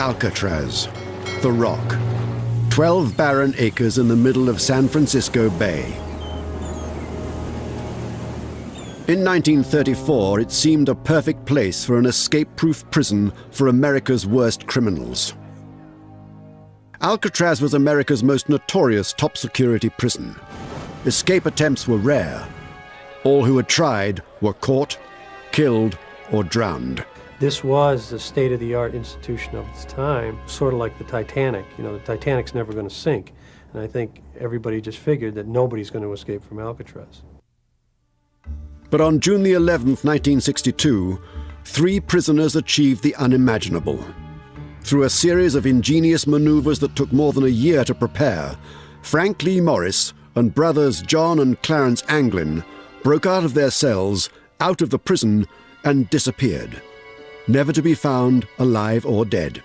Alcatraz, the Rock, 12 barren acres in the middle of San Francisco Bay. In 1934, it seemed a perfect place for an escape-proof prison for America's worst criminals. Alcatraz was America's most notorious top-security prison. Escape attempts were rare. All who had tried were caught, killed, or drowned. This was the state-of-the-art institution of its time, sort of like the Titanic. You know, the Titanic's never going to sink. And I think everybody just figured that nobody's going to escape from Alcatraz. But on June the 11th, 1962, 3 prisoners achieved the unimaginable. Through a series of ingenious maneuvers that took more than a year to prepare, Frank Lee Morris and brothers John and Clarence Anglin broke out of their cells, out of the prison, and disappeared, never to be found alive or dead.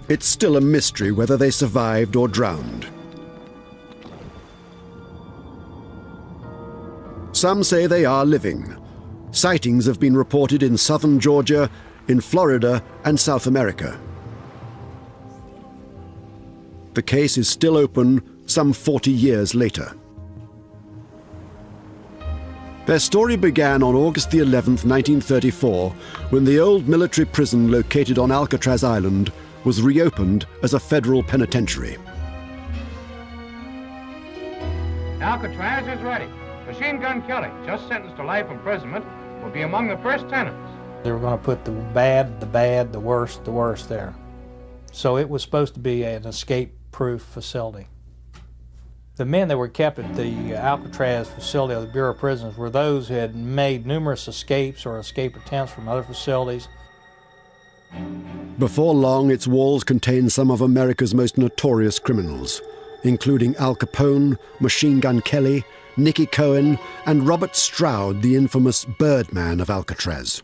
It's still a mystery whether they survived or drowned. Some say they are living. Sightings have been reported in southern Georgia, in Florida, and South America. The case is still open some 40 years later. Their story began on August the 11th, 1934, when the old military prison located on Alcatraz Island was reopened as a federal penitentiary. Alcatraz is ready. Machine Gun Kelly, just sentenced to life imprisonment, will be among the first tenants. They were going to put the bad, the worst there. So it was supposed to be an escape-proof facility. The men that were kept at the Alcatraz facility of the Bureau of Prisons were those who had made numerous escapes or escape attempts from other facilities. Before long, its walls contained some of America's most notorious criminals, including Al Capone, Machine Gun Kelly, Nicky Cohen, and Robert Stroud, the infamous Birdman of Alcatraz.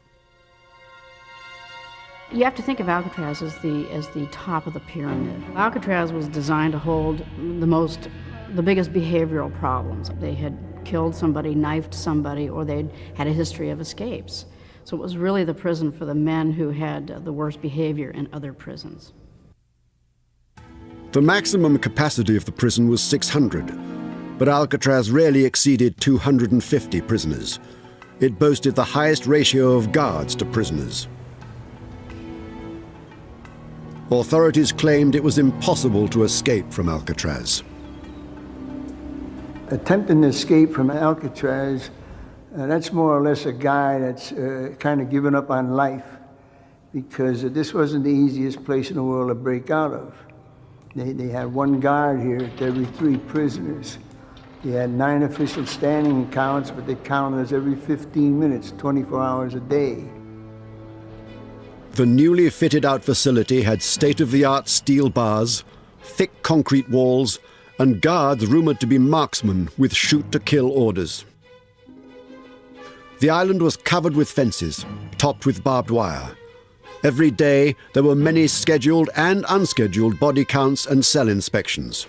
You have to think of Alcatraz as the top of the pyramid. Alcatraz was designed to hold the biggest behavioral problems. They had killed somebody, knifed somebody, or they'd had a history of escapes. So it was really the prison for the men who had the worst behavior in other prisons. The maximum capacity of the prison was 600, but Alcatraz rarely exceeded 250 prisoners. It boasted the highest ratio of guards to prisoners. Authorities claimed it was impossible to escape from Alcatraz. Attempting to escape from Alcatraz, that's more or less a guy that's kind of given up on life, because this wasn't the easiest place in the world to break out of. They had 1 guard here to every 3 prisoners. They had 9 official standing counts, but they counted us every 15 minutes, 24 hours a day. The newly fitted-out facility had state-of-the-art steel bars, thick concrete walls, and guards rumored to be marksmen with shoot-to-kill orders. The island was covered with fences, topped with barbed wire. Every day, there were many scheduled and unscheduled body counts and cell inspections.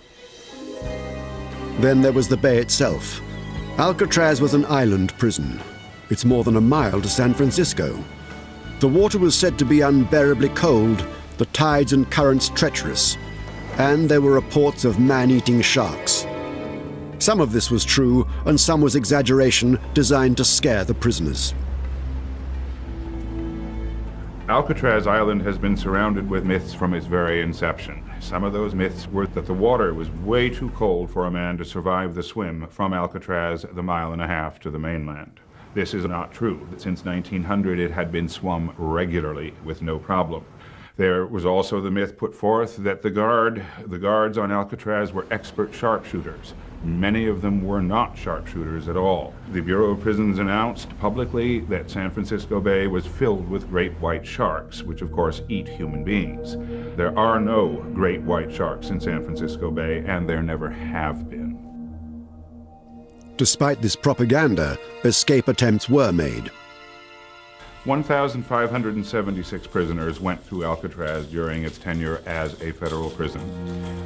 Then there was the bay itself. Alcatraz was an island prison. It's more than a mile to San Francisco. The water was said to be unbearably cold, the tides and currents treacherous, and there were reports of man-eating sharks. Some of this was true, and some was exaggeration designed to scare the prisoners. Alcatraz Island has been surrounded with myths from its very inception. Some of those myths were that the water was way too cold for a man to survive the swim from Alcatraz the 1.5 miles to the mainland. This is not true. Since 1900, it had been swum regularly with no problem. There was also the myth put forth that the guards on Alcatraz were expert sharpshooters. Many of them were not sharpshooters at all. The Bureau of Prisons announced publicly that San Francisco Bay was filled with great white sharks, which of course eat human beings. There are no great white sharks in San Francisco Bay, and there never have been. Despite this propaganda, escape attempts were made. 1,576 prisoners went through Alcatraz during its tenure as a federal prison.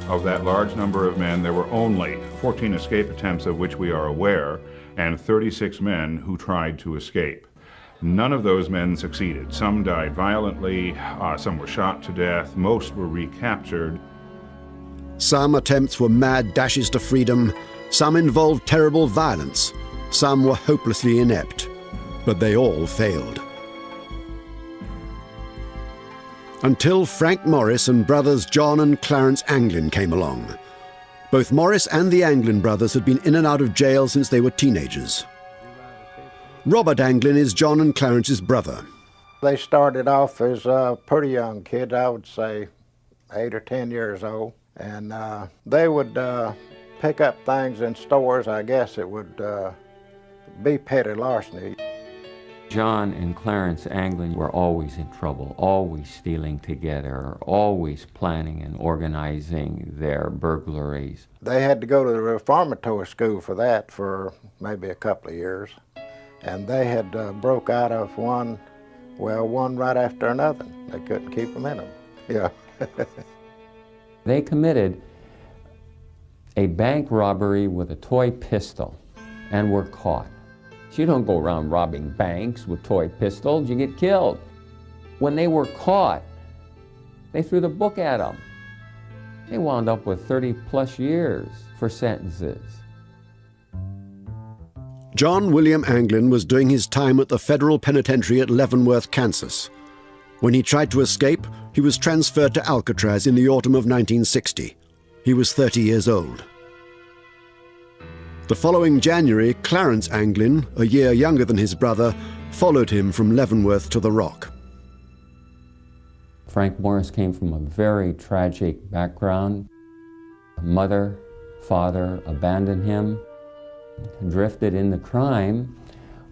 Of that large number of men, there were only 14 escape attempts of which we are aware, and 36 men who tried to escape. None of those men succeeded. Some died violently, some were shot to death, most were recaptured. Some attempts were mad dashes to freedom, some involved terrible violence, some were hopelessly inept, but they all failed. Until Frank Morris and brothers John and Clarence Anglin came along. Both Morris and the Anglin brothers had been in and out of jail since they were teenagers. Robert Anglin is John and Clarence's brother. They started off as pretty young kids, I would say 8 or 10 years old. And they would pick up things in stores. I guess it would be petty larceny. John and Clarence Anglin were always in trouble, always stealing together, always planning and organizing their burglaries. They had to go to the reformatory school for that for maybe a couple of years. And they had broke out of one right after another. They couldn't keep them in them. Yeah. They committed a bank robbery with a toy pistol and were caught. You don't go around robbing banks with toy pistols, you get killed. When they were caught, they threw the book at them. They wound up with 30+ years for sentences. John William Anglin was doing his time at the Federal Penitentiary at Leavenworth, Kansas. When he tried to escape, he was transferred to Alcatraz in the autumn of 1960. He was 30 years old. The following January, Clarence Anglin, a year younger than his brother, followed him from Leavenworth to the Rock. Frank Morris came from a very tragic background. Mother, father abandoned him, drifted into crime,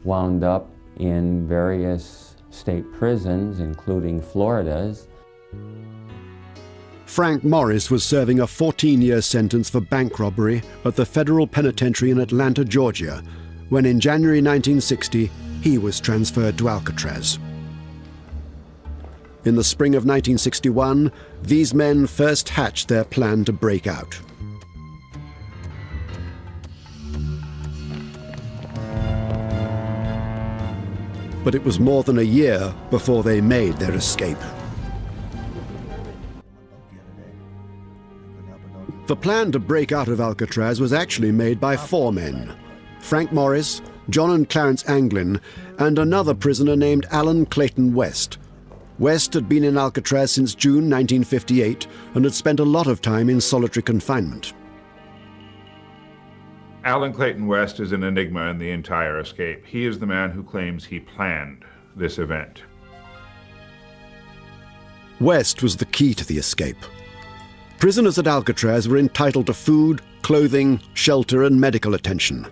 wound up in various state prisons, including Florida's. Frank Morris was serving a 14-year sentence for bank robbery at the Federal Penitentiary in Atlanta, Georgia, when in January 1960 he was transferred to Alcatraz. In the spring of 1961, these men first hatched their plan to break out. But it was more than a year before they made their escape. The plan to break out of Alcatraz was actually made by 4 men: Frank Morris, John and Clarence Anglin, and another prisoner named Alan Clayton West. West had been in Alcatraz since June 1958 and had spent a lot of time in solitary confinement. Alan Clayton West is an enigma in the entire escape. He is the man who claims he planned this event. West was the key to the escape. Prisoners at Alcatraz were entitled to food, clothing, shelter, and medical attention.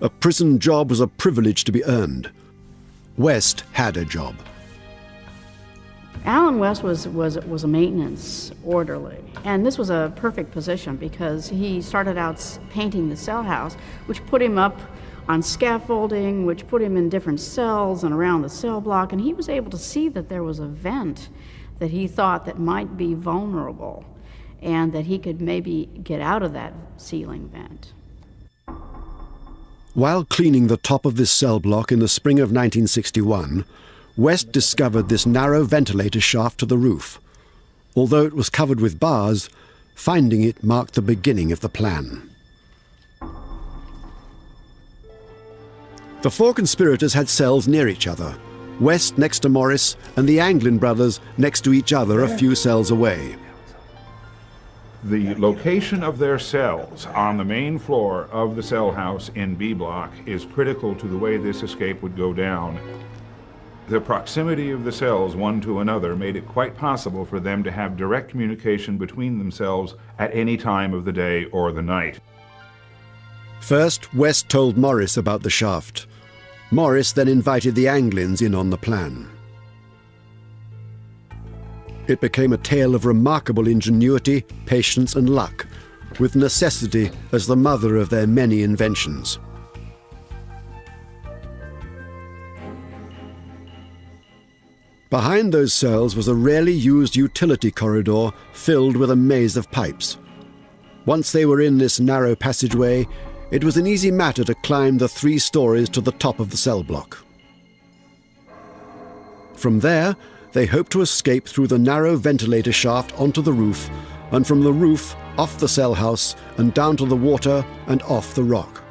A prison job was a privilege to be earned. West had a job. Alan West was a maintenance orderly, and this was a perfect position because he started out painting the cell house, which put him up on scaffolding, which put him in different cells and around the cell block, and he was able to see that there was a vent that he thought that might be vulnerable and that he could maybe get out of that ceiling vent. While cleaning the top of this cell block in the spring of 1961, West discovered this narrow ventilator shaft to the roof. Although it was covered with bars, finding it marked the beginning of the plan. The 4 conspirators had cells near each other, West next to Morris and the Anglin brothers next to each other a few cells away. The location of their cells on the main floor of the cell house in B block is critical to the way this escape would go down. The proximity of the cells one to another made it quite possible for them to have direct communication between themselves at any time of the day or the night. First, West told Morris about the shaft. Morris then invited the Anglins in on the plan. It became a tale of remarkable ingenuity, patience, and luck, with necessity as the mother of their many inventions. Behind those cells was a rarely used utility corridor filled with a maze of pipes. Once they were in this narrow passageway, it was an easy matter to climb the 3 stories to the top of the cell block. From there, they hoped to escape through the narrow ventilator shaft onto the roof, and from the roof off the cell house and down to the water and off the rock.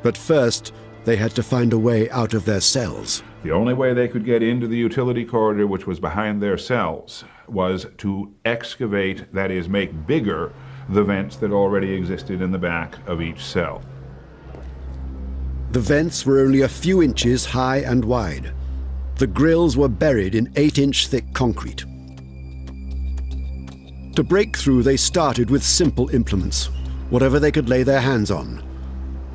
But first, they had to find a way out of their cells. The only way they could get into the utility corridor, which was behind their cells, was to excavate, that is, make bigger, the vents that already existed in the back of each cell. The vents were only a few inches high and wide. The grills were buried in 8-inch thick concrete. To break through, they started with simple implements, whatever they could lay their hands on.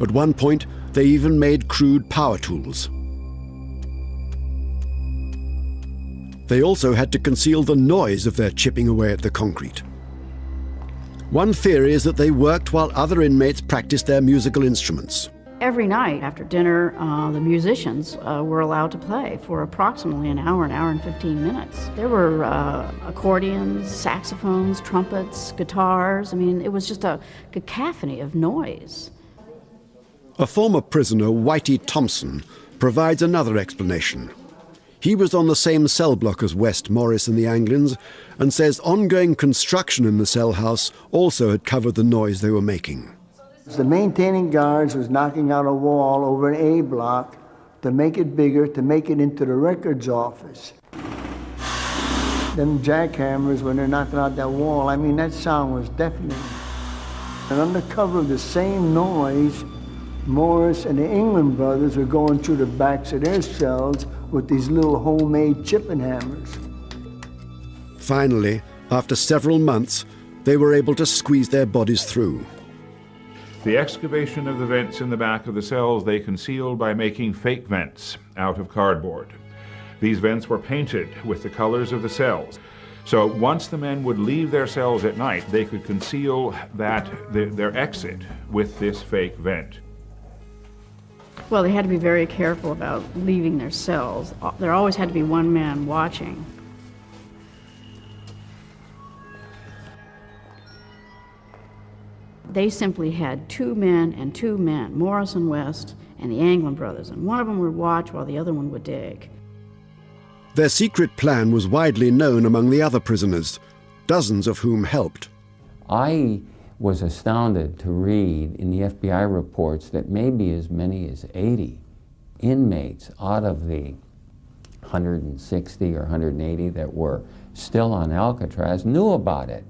At one point, they even made crude power tools. They also had to conceal the noise of their chipping away at the concrete. One theory is that they worked while other inmates practiced their musical instruments. Every night after dinner, the musicians were allowed to play for approximately an hour and 15 minutes. There were accordions, saxophones, trumpets, guitars. I mean, it was just a cacophony of noise. A former prisoner, Whitey Thompson, provides another explanation. He was on the same cell block as West, Morris and the Anglins, and says ongoing construction in the cell house also had covered the noise they were making. The maintaining guards was knocking out a wall over an A block to make it bigger, to make it into the records office. Them jackhammers, when they're knocking out that wall, I mean, that sound was deafening. And under cover of the same noise, Morris and the Anglin brothers were going through the backs of their cells with these little homemade chipping hammers. Finally, after several months, they were able to squeeze their bodies through. The excavation of the vents in the back of the cells they concealed by making fake vents out of cardboard. These vents were painted with the colors of the cells. So once the men would leave their cells at night, they could conceal their exit with this fake vent. Well, they had to be very careful about leaving their cells. There always had to be one man watching. They simply had 2 men and 2 men, Morris and West and the Anglin brothers, and one of them would watch while the other one would dig. Their secret plan was widely known among the other prisoners, dozens of whom helped. I was astounded to read in the FBI reports that maybe as many as 80 inmates out of the 160 or 180 that were still on Alcatraz knew about it.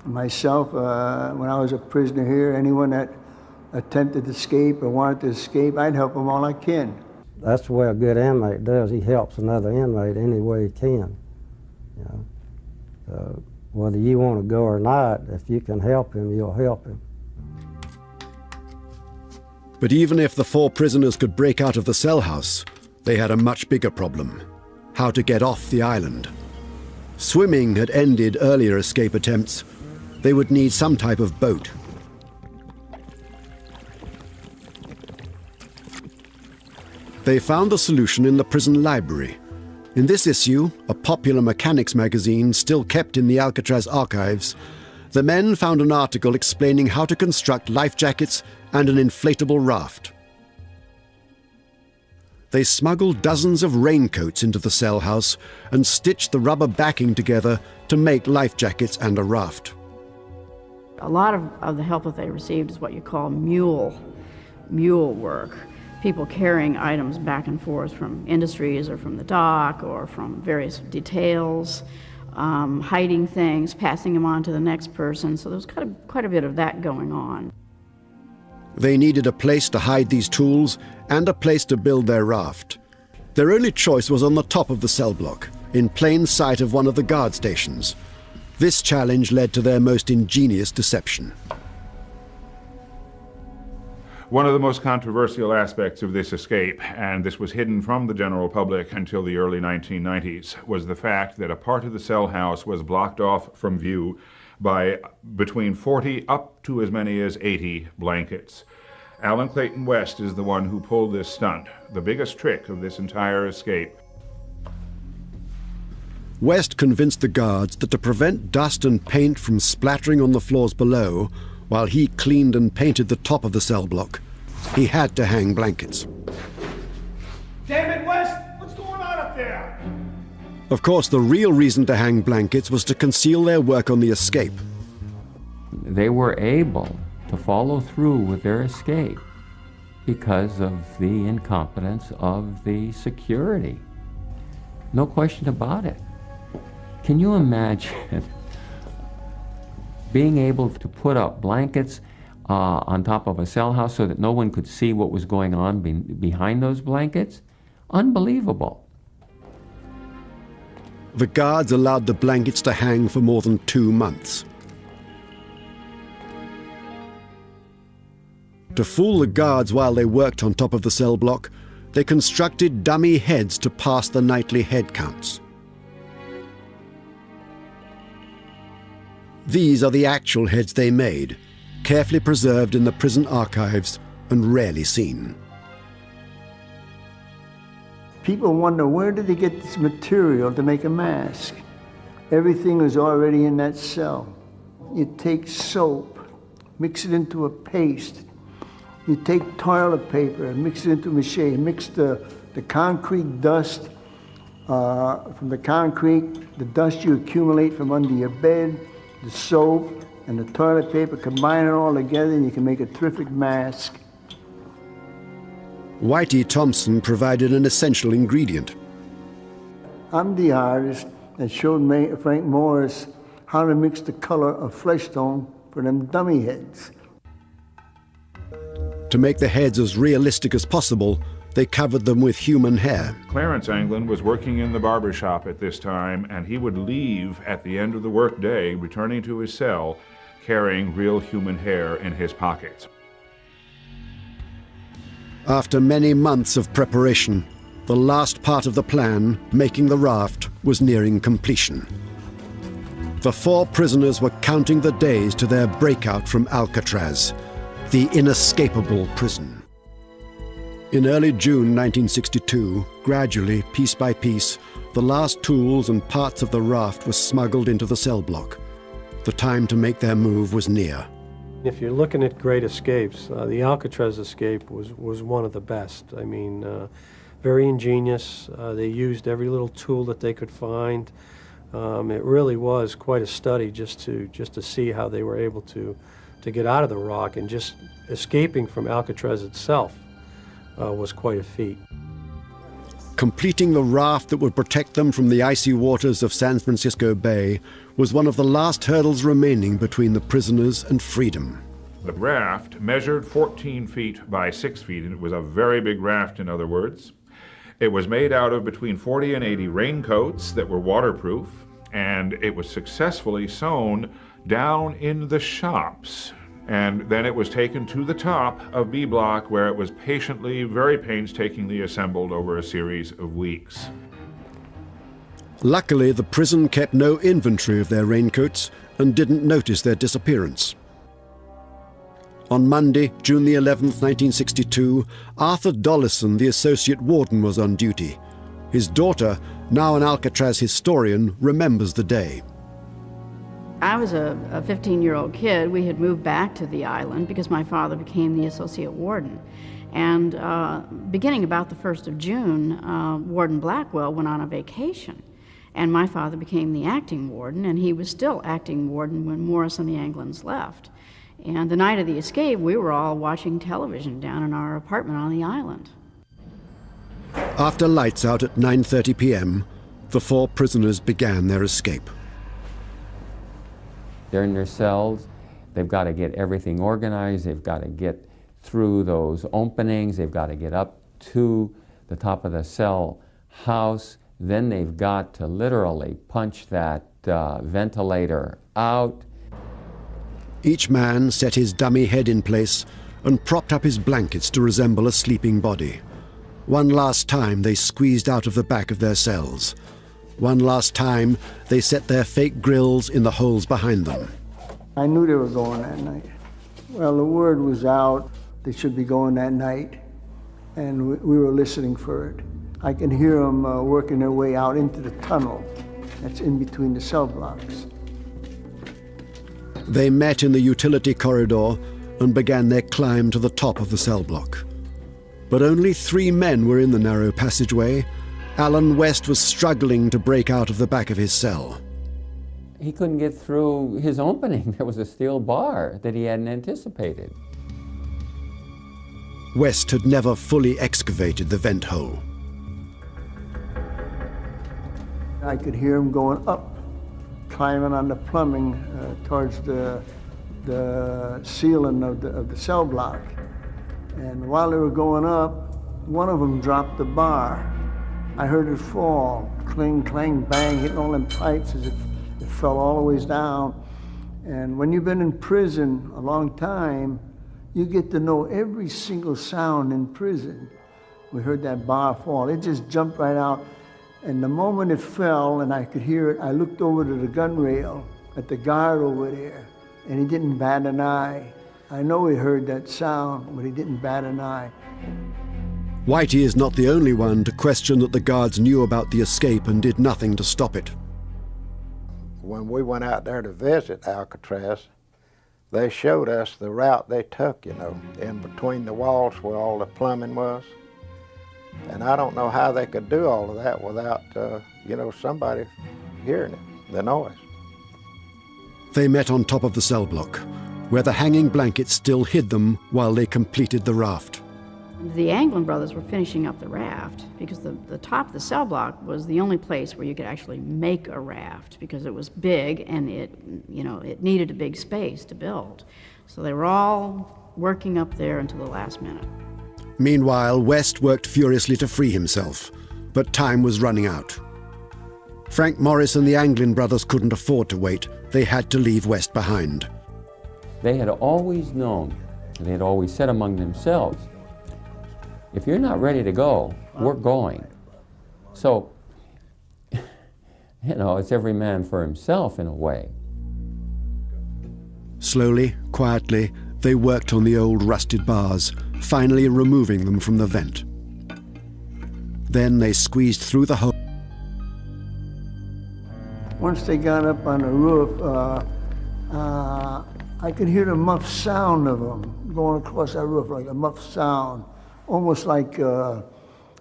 Myself, when I was a prisoner here, anyone that attempted to escape or wanted to escape, I'd help them all I can. That's the way a good inmate does. He helps another inmate any way he can. You know? Whether you want to go or not, if you can help him, you'll help him. But even if the 4 prisoners could break out of the cell house, they had a much bigger problem: how to get off the island. Swimming had ended earlier escape attempts. They would need some type of boat. They found the solution in the prison library. In this issue, a popular mechanics magazine still kept in the Alcatraz archives, the men found an article explaining how to construct life jackets and an inflatable raft. They smuggled dozens of raincoats into the cell house and stitched the rubber backing together to make life jackets and a raft. A lot of the help that they received is what you call mule work. People carrying items back and forth from industries or from the dock or from various details, hiding things, passing them on to the next person. So there was quite a bit of that going on. They needed a place to hide these tools and a place to build their raft. Their only choice was on the top of the cell block, in plain sight of one of the guard stations. This challenge led to their most ingenious deception. One of the most controversial aspects of this escape, and this was hidden from the general public until the early 1990s, was the fact that a part of the cell house was blocked off from view by between 40 up to as many as 80 blankets. Alan Clayton West is the one who pulled this stunt, the biggest trick of this entire escape. West convinced the guards that to prevent dust and paint from splattering on the floors below, while he cleaned and painted the top of the cell block, he had to hang blankets. Damn it, West! Of course, the real reason to hang blankets was to conceal their work on the escape. They were able to follow through with their escape because of the incompetence of the security. No question about it. Can you imagine being able to put up blankets on top of a cell house so that no one could see what was going on behind those blankets? Unbelievable. The guards allowed the blankets to hang for more than 2 months. To fool the guards while they worked on top of the cell block, they constructed dummy heads to pass the nightly head counts. These are the actual heads they made, carefully preserved in the prison archives and rarely seen. People wonder, where did they get this material to make a mask? Everything was already in that cell. You take soap, mix it into a paste. You take toilet paper and mix it into mache, mix the concrete dust from the concrete, the dust you accumulate from under your bed, the soap and the toilet paper, combine it all together and you can make a terrific mask. Whitey Thompson provided an essential ingredient. I'm the artist that showed Frank Morris how to mix the color of flesh tone for them dummy heads. To make the heads as realistic as possible, they covered them with human hair. Clarence Anglin was working in the barber shop at this time, and he would leave at the end of the workday, returning to his cell, carrying real human hair in his pockets. After many months of preparation, the last part of the plan, making the raft, was nearing completion. The 4 prisoners were counting the days to their breakout from Alcatraz, the inescapable prison. In early June 1962, gradually, piece by piece, the last tools and parts of the raft were smuggled into the cell block. The time to make their move was near. If you're looking at great escapes, the Alcatraz escape was one of the best. I mean, very ingenious. They used every little tool that they could find. It really was quite a study just to see how they were able to get out of the rock, and just escaping from Alcatraz itself was quite a feat. Completing the raft that would protect them from the icy waters of San Francisco Bay was one of the last hurdles remaining between the prisoners and freedom. The raft measured 14 feet by 6 feet, and it was a very big raft, in other words. It was made out of between 40 and 80 raincoats that were waterproof, and it was successfully sewn down in the shops. And then it was taken to the top of B Block, where it was patiently, very painstakingly assembled over a series of weeks. Luckily, the prison kept no inventory of their raincoats and didn't notice their disappearance. On Monday, June the 11th, 1962, Arthur Dollison, the associate warden, was on duty. His daughter, now an Alcatraz historian, remembers the day. I was a 15-year-old kid. We had moved back to the island because my father became the associate warden. And beginning about the 1st of June, Warden Blackwell went on a vacation. And my father became the acting warden, and he was still acting warden when Morris and the Anglins left. And the night of the escape, we were all watching television down in our apartment on the island. After lights out at 9:30 p.m., the 4 prisoners began their escape. They're in their cells. They've got to get everything organized. They've got to get through those openings. They've got to get up to the top of the cell house. Then they've got to literally punch that ventilator out. Each man set his dummy head in place and propped up his blankets to resemble a sleeping body. One last time they squeezed out of the back of their cells. One last time they set their fake grills in the holes behind them. I knew they were going that night. Well, the word was out they should be going that night, and we were listening for it. I can hear them working their way out into the tunnel that's in between the cell blocks. They met in the utility corridor and began their climb to the top of the cell block. But only 3 men were in the narrow passageway, Alan West was struggling to break out of the back of his cell. He couldn't get through his opening. There was a steel bar that he hadn't anticipated. West had never fully excavated the vent hole. I could hear him going up, climbing on the plumbing towards the ceiling of the cell block. And while they were going up, one of them dropped the bar. I heard it fall, cling, clang, bang, hitting all them pipes as it fell all the ways down. And when you've been in prison a long time, you get to know every single sound in prison. We heard that bar fall. It just jumped right out. And the moment it fell and I could hear it, I looked over to the gun rail at the guard over there, and he didn't bat an eye. I know he heard that sound, but he didn't bat an eye. Whitey is not the only one to question that the guards knew about the escape and did nothing to stop it. When we went out there to visit Alcatraz, they showed us the route they took, you know, in between the walls where all the plumbing was. And I don't know how they could do all of that without, you know, somebody hearing it, the noise. They met on top of the cell block, where the hanging blanket still hid them while they completed the raft. The Anglin brothers were finishing up the raft because the top of the cell block was the only place where you could actually make a raft because it was big and it needed a big space to build. So they were all working up there until the last minute. Meanwhile, West worked furiously to free himself, but time was running out. Frank Morris and the Anglin brothers couldn't afford to wait. They had to leave West behind. They had always known, and they had always said among themselves, if you're not ready to go, we're going. So, you know, it's every man for himself in a way. Slowly, quietly, they worked on the old rusted bars, finally removing them from the vent. Then they squeezed through the hole. Once they got up on the roof, I could hear the muffled sound of them going across that roof, like a muffled sound, almost like a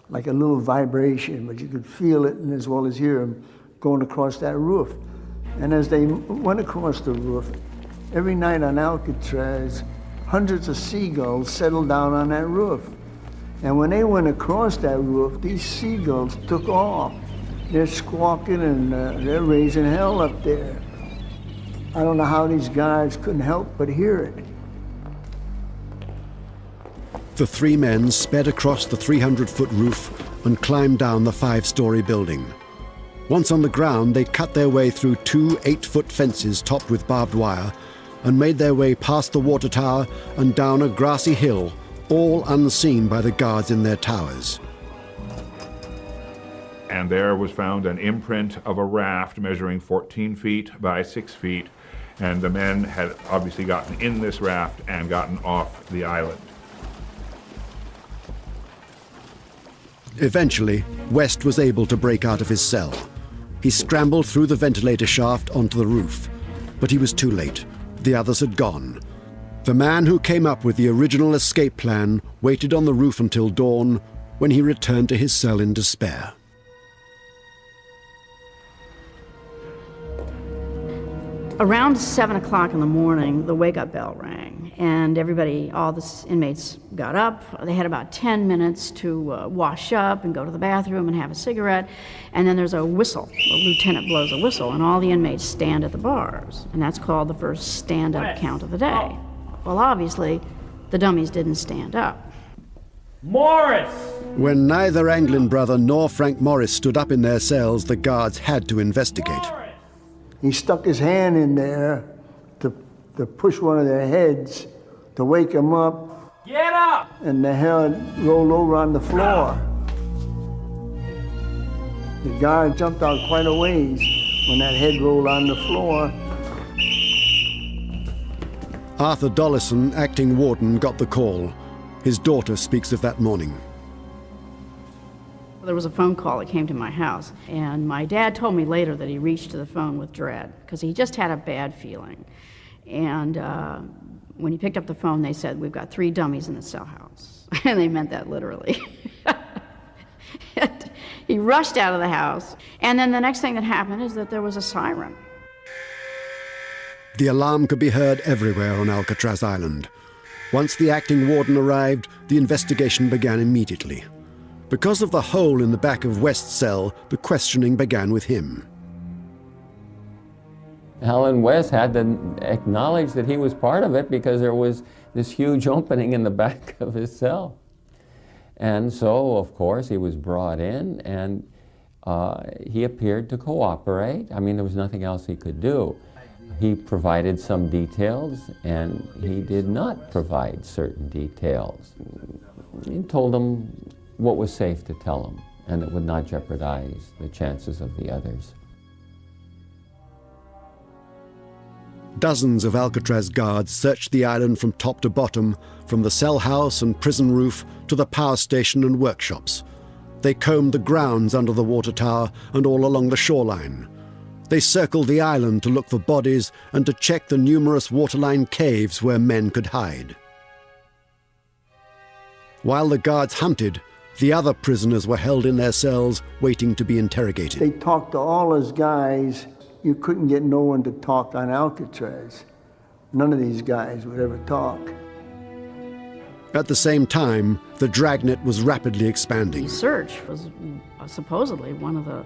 little vibration, but you could feel it and as well as hear them going across that roof. And as they went across the roof, every night on Alcatraz, hundreds of seagulls settled down on that roof. And when they went across that roof, these seagulls took off. They're squawking and they're raising hell up there. I don't know how these guys couldn't help but hear it. The three men sped across the 300-foot roof and climbed down the 5-story building. Once on the ground, they cut their way through 2 8-foot fences topped with barbed wire and made their way past the water tower and down a grassy hill, all unseen by the guards in their towers. And there was found an imprint of a raft measuring 14 feet by 6 feet, and the men had obviously gotten in this raft and gotten off the island. Eventually, West was able to break out of his cell. He scrambled through the ventilator shaft onto the roof, but he was too late. The others had gone. The man who came up with the original escape plan waited on the roof until dawn, when he returned to his cell in despair. Around 7 o'clock in the morning, the wake-up bell rang, and everybody, all the inmates got up. They had about 10 minutes to wash up and go to the bathroom and have a cigarette, and then there's a whistle. The lieutenant blows a whistle, and all the inmates stand at the bars, and that's called the first stand-up count of the day. Well, obviously, the dummies didn't stand up. Morris! When neither Anglin brother nor Frank Morris stood up in their cells, the guards had to investigate. He stuck his hand in there to push one of their heads to wake him up. Get up! And the head rolled over on the floor. The guard jumped out quite a ways when that head rolled on the floor. Arthur Dollison, acting warden, got the call. His daughter speaks of that morning. There was a phone call that came to my house, and my dad told me later that he reached to the phone with dread because he just had a bad feeling. And when he picked up the phone, they said, "We've got 3 dummies in the cell house." And they meant that literally. He rushed out of the house, and then the next thing that happened is that there was a siren. The alarm could be heard everywhere on Alcatraz Island. Once the acting warden arrived, the investigation began immediately. Because of the hole in the back of West's cell, the questioning began with him. Alan West had to acknowledge that he was part of it because there was this huge opening in the back of his cell. And so, of course, he was brought in and he appeared to cooperate. I mean, there was nothing else he could do. He provided some details and he did not provide certain details. He told them what was safe to tell them and that would not jeopardize the chances of the others. Dozens of Alcatraz guards searched the island from top to bottom, from the cell house and prison roof to the power station and workshops. They combed the grounds under the water tower and all along the shoreline. They circled the island to look for bodies and to check the numerous waterline caves where men could hide. While the guards hunted, the other prisoners were held in their cells waiting to be interrogated. They talked to all those guys. You couldn't get no one to talk on Alcatraz. None of these guys would ever talk. At the same time, the dragnet was rapidly expanding. The search was supposedly one of the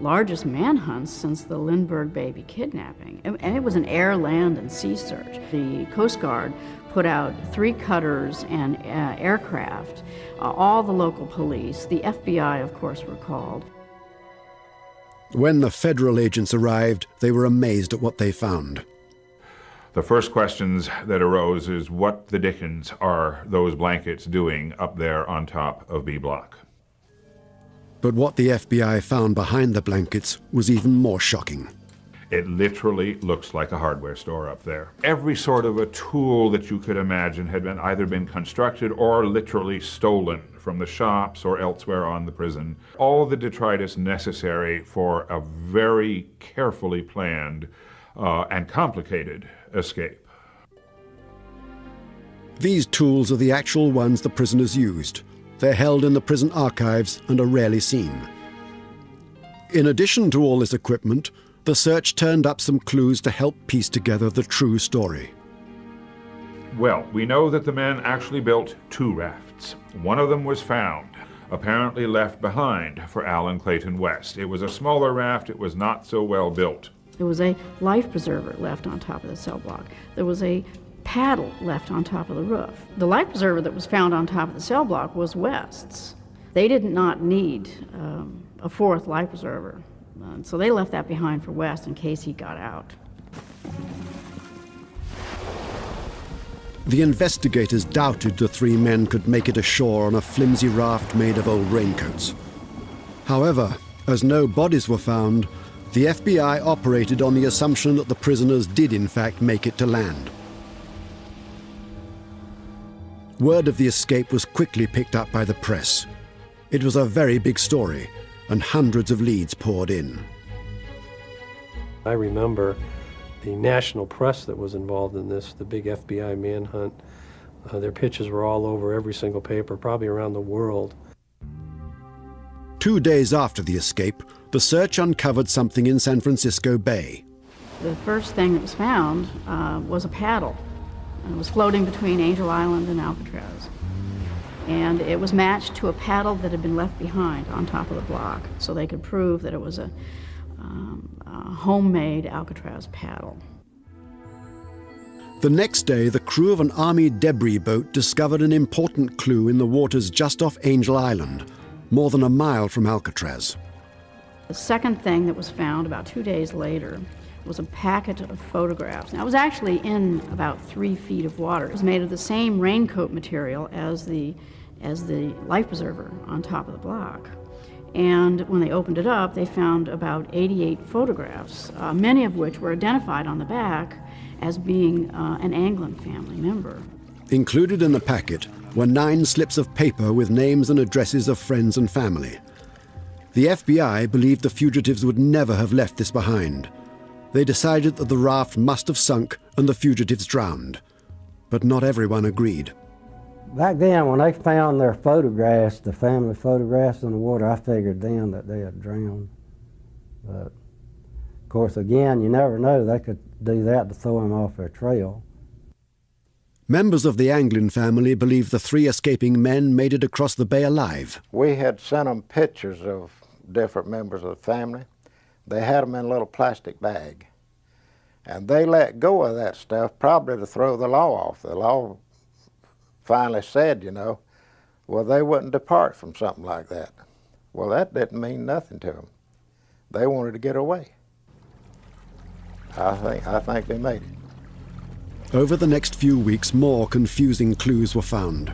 largest manhunts since the Lindbergh baby kidnapping. And it was an air, land, and sea search. The Coast Guard put out 3 cutters and aircraft. All the local police, the FBI, of course, were called. When the federal agents arrived, they were amazed at what they found. The first questions that arose is, what the dickens are those blankets doing up there on top of B Block? But what the FBI found behind the blankets was even more shocking. It literally looks like a hardware store up there. Every sort of a tool that you could imagine had either been constructed or literally stolen from the shops or elsewhere on the prison. All the detritus necessary for a very carefully planned and complicated escape. These tools are the actual ones the prisoners used. They're held in the prison archives and are rarely seen. In addition to all this equipment, the search turned up some clues to help piece together the true story. Well, we know that the men actually built 2 rafts. One of them was found, apparently left behind for Alan Clayton West. It was a smaller raft. It was not so well built. There was a life preserver left on top of the cell block. There was a paddle left on top of the roof. The life preserver that was found on top of the cell block was West's. They did not need a 4th life preserver. So they left that behind for West in case he got out. The investigators doubted the 3 men could make it ashore on a flimsy raft made of old raincoats. However, as no bodies were found, the FBI operated on the assumption that the prisoners did in fact make it to land. Word of the escape was quickly picked up by the press. It was a very big story, and hundreds of leads poured in. I remember the national press that was involved in this, the big FBI manhunt. Their pictures were all over every single paper, probably around the world. 2 days after the escape, the search uncovered something in San Francisco Bay. The first thing that was found was a paddle. It was floating between Angel Island and Alcatraz. And it was matched to a paddle that had been left behind on top of the block, so they could prove that it was a homemade Alcatraz paddle. The next day, the crew of an Army debris boat discovered an important clue in the waters just off Angel Island, more than a mile from Alcatraz. The second thing that was found about 2 days later was a packet of photographs. Now, it was actually in about 3 feet of water. It was made of the same raincoat material as the life preserver on top of the block. And when they opened it up, they found about 88 photographs, many of which were identified on the back as being an Anglin family member. Included in the packet were 9 slips of paper with names and addresses of friends and family. The FBI believed the fugitives would never have left this behind. They decided that the raft must have sunk and the fugitives drowned. But not everyone agreed. Back then, when they found their photographs, the family photographs in the water, I figured then that they had drowned. But, of course, again, you never know. They could do that to throw them off their trail. Members of the Anglin family believe the 3 escaping men made it across the bay alive. We had sent them pictures of different members of the family. They had them in a little plastic bag. And they let go of that stuff probably to throw the law off. The law finally said, you know, well, they wouldn't depart from something like that. Well, that didn't mean nothing to them. They wanted to get away. I think they made it. Over the next few weeks, more confusing clues were found.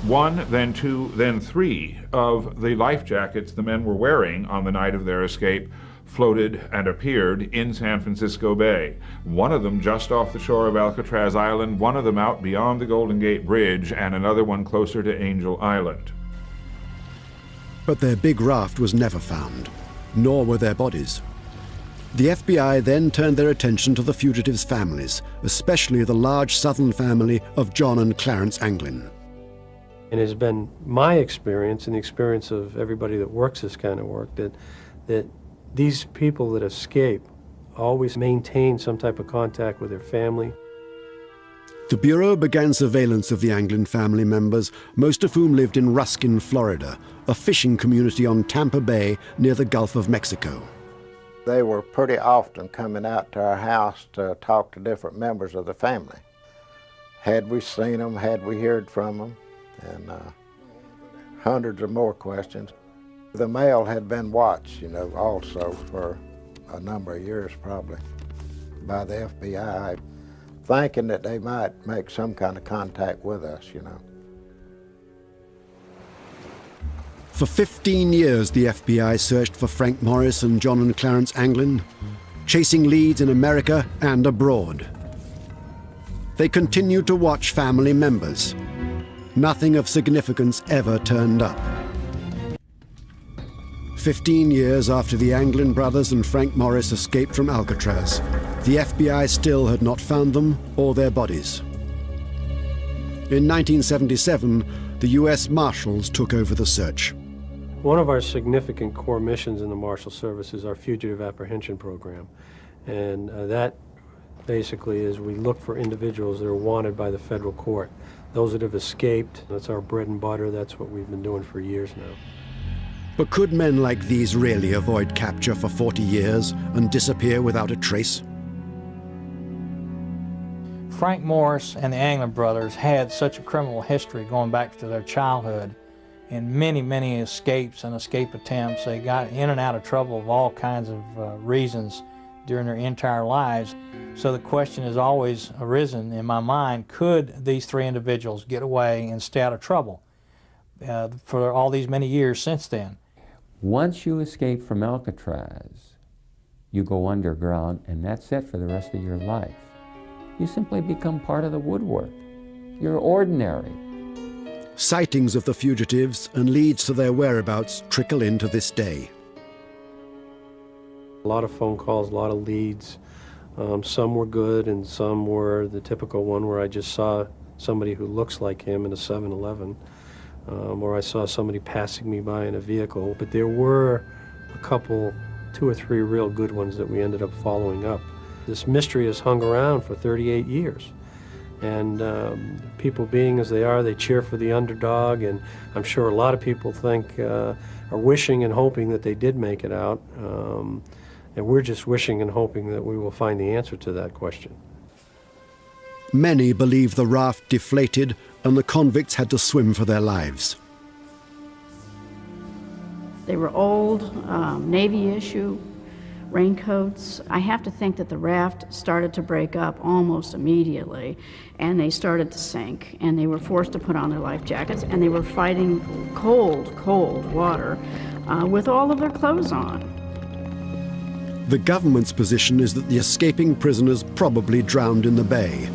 1, then 2, then 3 of the life jackets the men were wearing on the night of their escape floated and appeared in San Francisco Bay. One of them just off the shore of Alcatraz Island, one of them out beyond the Golden Gate Bridge, and another one closer to Angel Island. But their big raft was never found, nor were their bodies. The FBI then turned their attention to the fugitives' families, especially the large southern family of John and Clarence Anglin. It has been my experience and the experience of everybody that works this kind of work that these people that escape always maintain some type of contact with their family. The Bureau began surveillance of the Anglin family members, most of whom lived in Ruskin, Florida, a fishing community on Tampa Bay near the Gulf of Mexico. They were pretty often coming out to our house to talk to different members of the family. Had we seen them, had we heard from them, and hundreds of more questions. The mail had been watched, you know, also for a number of years probably by the FBI, thinking that they might make some kind of contact with us, you know. For 15 years, the FBI searched for Frank Morris and John and Clarence Anglin, chasing leads in America and abroad. They continued to watch family members. Nothing of significance ever turned up. 15 years after the Anglin brothers and Frank Morris escaped from Alcatraz, the FBI still had not found them or their bodies. In 1977, the U.S. Marshals took over the search. One of our significant core missions in the Marshal Service is our fugitive apprehension program. And that basically is we look for individuals that are wanted by the federal court. Those that have escaped, that's our bread and butter, that's what we've been doing for years now. But could men like these really avoid capture for 40 years and disappear without a trace? Frank Morris and the Anglin brothers had such a criminal history going back to their childhood, and many, many escapes and escape attempts. They got in and out of trouble of all kinds of reasons during their entire lives. So the question has always arisen in my mind, could these 3 individuals get away and stay out of trouble for all these many years since then? Once you escape from Alcatraz, you go underground, and that's it for the rest of your life. You simply become part of the woodwork. You're ordinary. Sightings of the fugitives and leads to their whereabouts trickle in to this day. A lot of phone calls, a lot of leads. Some were good and some were the typical one where I just saw somebody who looks like him in a 7-Eleven. Or I saw somebody passing me by in a vehicle, but there were a couple, 2 or 3 real good ones that we ended up following up. This mystery has hung around for 38 years, and people being as they are, they cheer for the underdog, and I'm sure a lot of people think, are wishing and hoping that they did make it out, and we're just wishing and hoping that we will find the answer to that question. Many believe the raft deflated and the convicts had to swim for their lives. They were old, Navy issue, raincoats. I have to think that the raft started to break up almost immediately, and they started to sink, and they were forced to put on their life jackets, and they were fighting cold, cold water with all of their clothes on. The government's position is that the escaping prisoners probably drowned in the bay,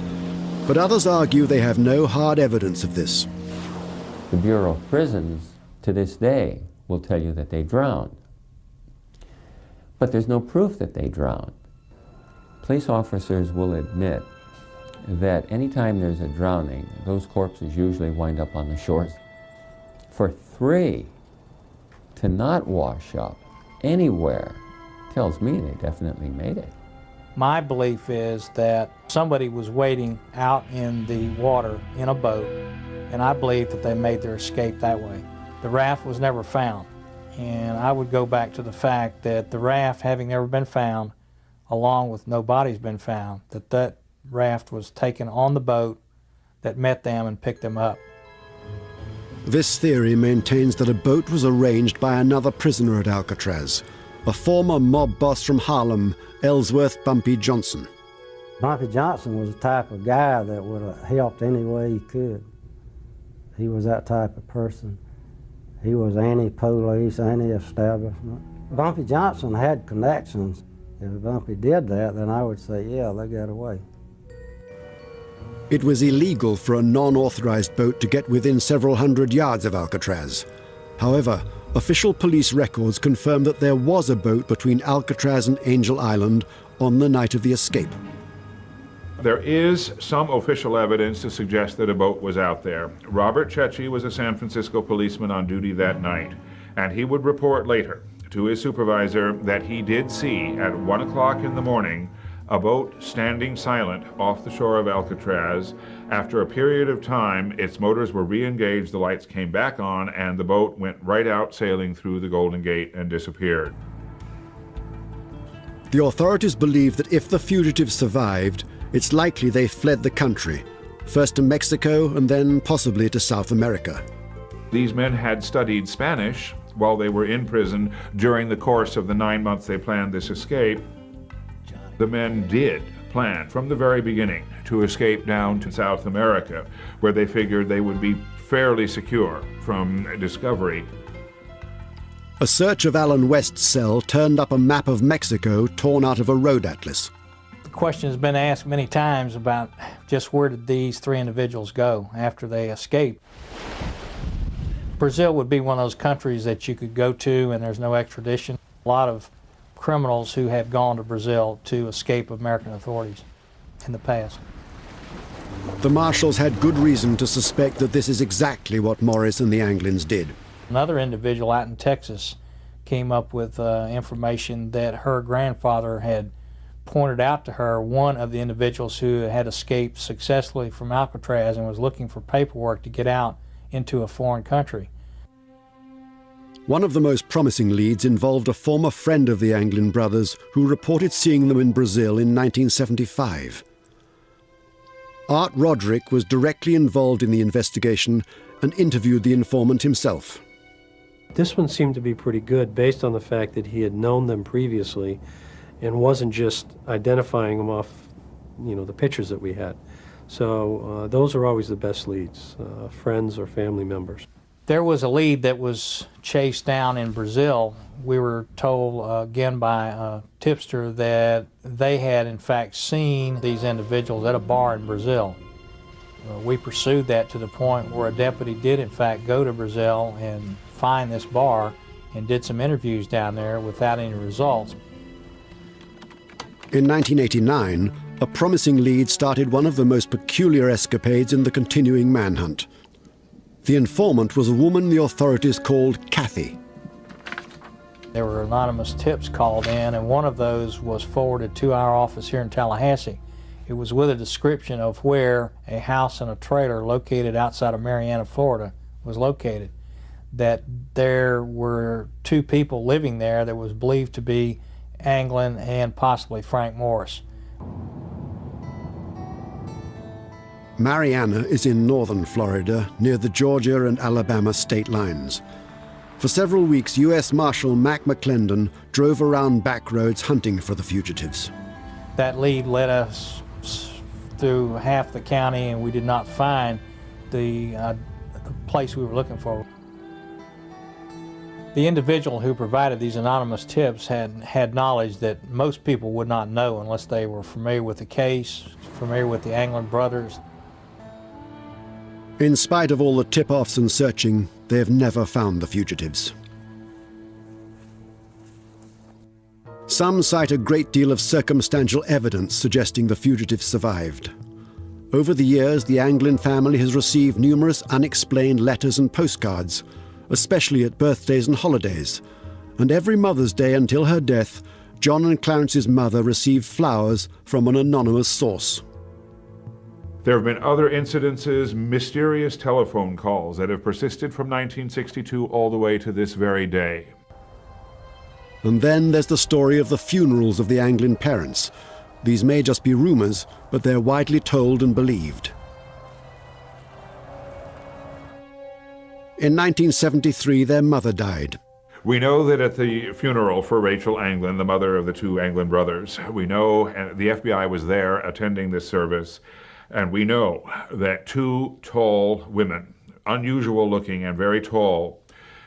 but others argue they have no hard evidence of this. The Bureau of Prisons, to this day, will tell you that they drowned. But there's no proof that they drowned. Police officers will admit that anytime there's a drowning, those corpses usually wind up on the shores. For 3 to not wash up anywhere tells me they definitely made it. My belief is that somebody was waiting out in the water in a boat, and I believe that they made their escape that way. The raft was never found, and I would go back to the fact that the raft, having never been found, along with no body's been found, that raft was taken on the boat that met them and picked them up. This theory maintains that a boat was arranged by another prisoner at Alcatraz, a former mob boss from Harlem, Ellsworth Bumpy Johnson. Bumpy Johnson was the type of guy that would have helped any way he could. He was that type of person. He was anti-police, anti-establishment. Bumpy Johnson had connections. If Bumpy did that, then I would say, yeah, they got away. It was illegal for a non-authorized boat to get within several hundred yards of Alcatraz. However, official police records confirm that there was a boat between Alcatraz and Angel Island on the night of the escape. There is some official evidence to suggest that a boat was out there. Robert Cecchi was a San Francisco policeman on duty that night, and he would report later to his supervisor that he did see at 1 o'clock in the morning a boat standing silent off the shore of Alcatraz. After a period of time, its motors were re-engaged, the lights came back on, and the boat went right out sailing through the Golden Gate and disappeared. The authorities believe that if the fugitives survived, it's likely they fled the country, first to Mexico and then possibly to South America. These men had studied Spanish while they were in prison during the course of the 9 months they planned this escape. The men did plan from the very beginning to escape down to South America, where they figured they would be fairly secure from discovery. A search of Alan West's cell turned up a map of Mexico torn out of a road atlas. The question has been asked many times about just where did these 3 individuals go after they escaped. Brazil would be one of those countries that you could go to and there's no extradition. A lot of criminals who have gone to Brazil to escape American authorities in the past. The marshals had good reason to suspect that this is exactly what Morris and the Anglins did. Another individual out in Texas came up with information that her grandfather had pointed out to her one of the individuals who had escaped successfully from Alcatraz and was looking for paperwork to get out into a foreign country. One of the most promising leads involved a former friend of the Anglin brothers who reported seeing them in Brazil in 1975. Art Roderick was directly involved in the investigation and interviewed the informant himself. This one seemed to be pretty good based on the fact that he had known them previously and wasn't just identifying them off, the pictures that we had. So those are always the best leads, friends or family members. There was a lead that was chased down in Brazil. We were told again by a tipster that they had in fact seen these individuals at a bar in Brazil. We pursued that to the point where a deputy did in fact go to Brazil and find this bar and did some interviews down there without any results. In 1989, a promising lead started one of the most peculiar escapades in the continuing manhunt. The informant was a woman the authorities called Kathy. There were anonymous tips called in, and one of those was forwarded to our office here in Tallahassee. It was with a description of where a house and a trailer located outside of Marianna, Florida, was located. That there were 2 people living there that was believed to be Anglin and possibly Frank Morris. Marianna is in northern Florida, near the Georgia and Alabama state lines. For several weeks, U.S. Marshal Mac McClendon drove around back roads hunting for the fugitives. That lead led us through half the county, and we did not find the place we were looking for. The individual who provided these anonymous tips had knowledge that most people would not know unless they were familiar with the case, familiar with the Anglin brothers. In spite of all the tip-offs and searching, they have never found the fugitives. Some cite a great deal of circumstantial evidence suggesting the fugitives survived. Over the years, the Anglin family has received numerous unexplained letters and postcards, especially at birthdays and holidays. And every Mother's Day until her death, John and Clarence's mother received flowers from an anonymous source. There have been other incidences, mysterious telephone calls that have persisted from 1962 all the way to this very day. And then there's the story of the funerals of the Anglin parents. These may just be rumors, but they're widely told and believed. In 1973, their mother died. We know that at the funeral for Rachel Anglin, the mother of the two Anglin brothers, we know the FBI was there attending this service, and we know that two tall women, unusual looking and very tall,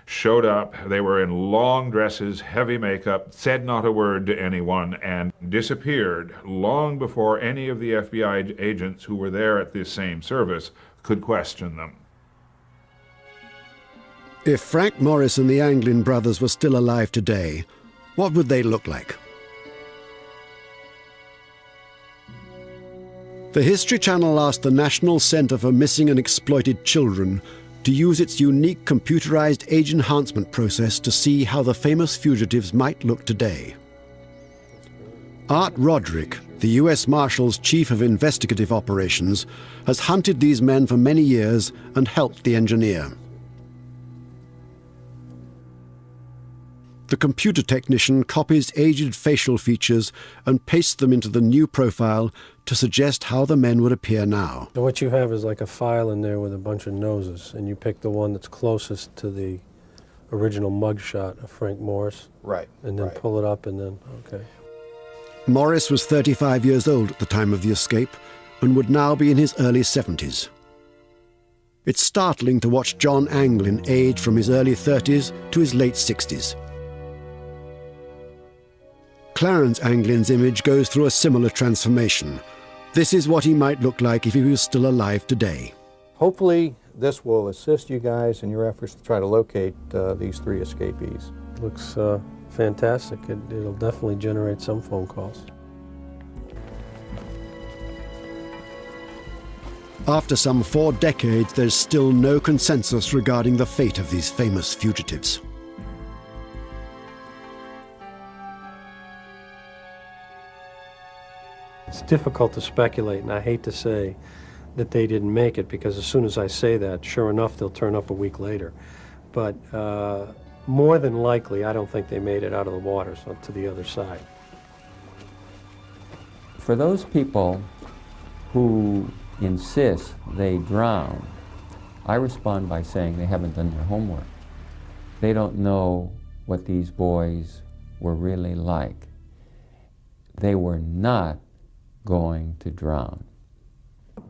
showed up. They were in long dresses, heavy makeup, said not a word to anyone, and disappeared long before any of the FBI agents who were there at this same service could question them. If Frank Morris and the Anglin brothers were still alive today, what would they look like? The History Channel asked the National Center for Missing and Exploited Children to use its unique computerized age enhancement process to see how the famous fugitives might look today. Art Roderick, the U.S. Marshal's Chief of Investigative Operations, has hunted these men for many years and helped the engineer. The computer technician copies aged facial features and pastes them into the new profile to suggest how the men would appear now. So what you have is like a file in there with a bunch of noses, and you pick the one that's closest to the original mugshot of Frank Morris. Right. And then pull it up and then, okay. Morris was 35 years old at the time of the escape and would now be in his early 70s. It's startling to watch John Anglin age from his early 30s to his late 60s. Clarence Anglin's image goes through a similar transformation. This is what he might look like if he was still alive today. Hopefully, this will assist you guys in your efforts to try to locate these three escapees. Looks fantastic. It'll definitely generate some phone calls. After some 4 decades, there's still no consensus regarding the fate of these famous fugitives. It's difficult to speculate, and I hate to say that they didn't make it, because as soon as I say that, sure enough, they'll turn up a week later. But more than likely, I don't think they made it out of the water to the other side. For those people who insist they drown, I respond by saying they haven't done their homework. They don't know what these boys were really like. They were not going to drown.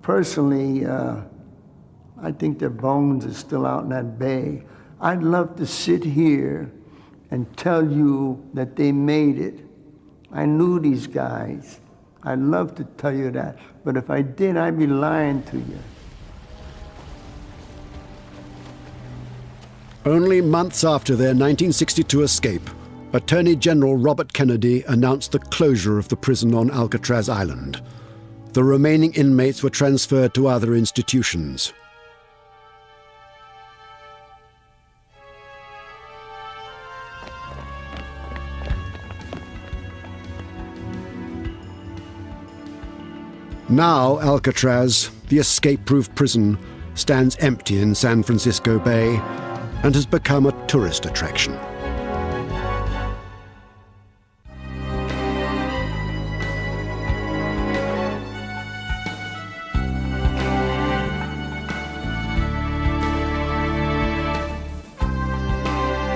Personally, I think their bones are still out in that bay. I'd love to sit here and tell you that they made it. I knew these guys. I'd love to tell you that, but if I did, I'd be lying to you. Only months after their 1962 escape, Attorney General Robert Kennedy announced the closure of the prison on Alcatraz Island. The remaining inmates were transferred to other institutions. Now Alcatraz, the escape-proof prison, stands empty in San Francisco Bay and has become a tourist attraction.